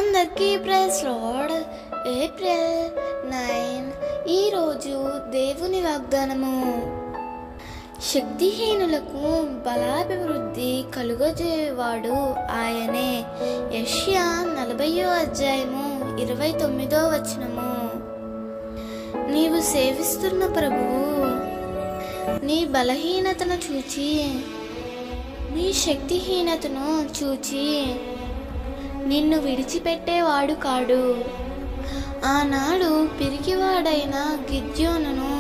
అందరికీ praise lord. April 9 ఈరోజు దేవుని వాగ్దానము. శక్తిహీనులకు బలాభివృద్ధి కలుగజేవాడు ఆయనే. యెషయా 40:29 నీవు సేవిస్తున్న ప్రభువు నీ బలహీనతను చూచి, నీ శక్తిహీనతను చూచి నిన్ను విడిచిపెట్టేవాడు కాడు. ఆనాడు పిరికివాడైన గిద్యోనును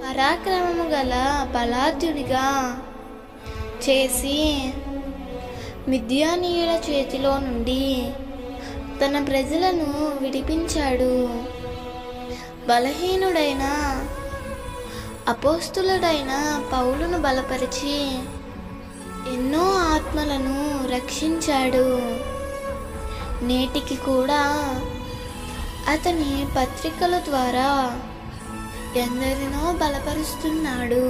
పరాక్రమము గల బలాఢ్యునిగా చేసి మిద్యానీయుల చేతిలో నుండి తన ప్రజలను విడిపించాడు. బలహీనుడైన అపోస్తులుడైన పౌలును బలపరిచి ఎన్నో ఆత్మలను రక్షించాడు. నేటికి కూడా అతని పత్రికల ద్వారా ఎందరినో బలపరుస్తున్నాడు.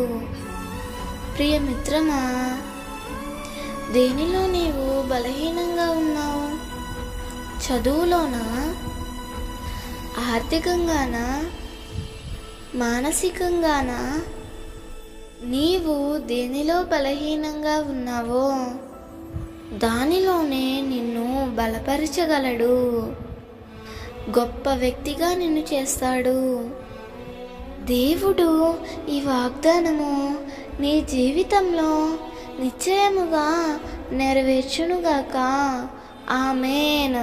ప్రియమిత్రమా, దేనిలో నీవు బలహీనంగా ఉన్నావు? చదువులోనా, ఆర్థికంగానా, మానసికంగానా? నీవు దేనిలో బలహీనంగా ఉన్నావో దానిలోనే నిన్ను బలపరచగలడు. గొప్ప వ్యక్తిగా నిన్ను చేస్తాడు. దేవుడు ఈ వాగ్దానము నీ జీవితంలో నిశ్చయముగా నెరవేర్చునుగాక. ఆమేన్.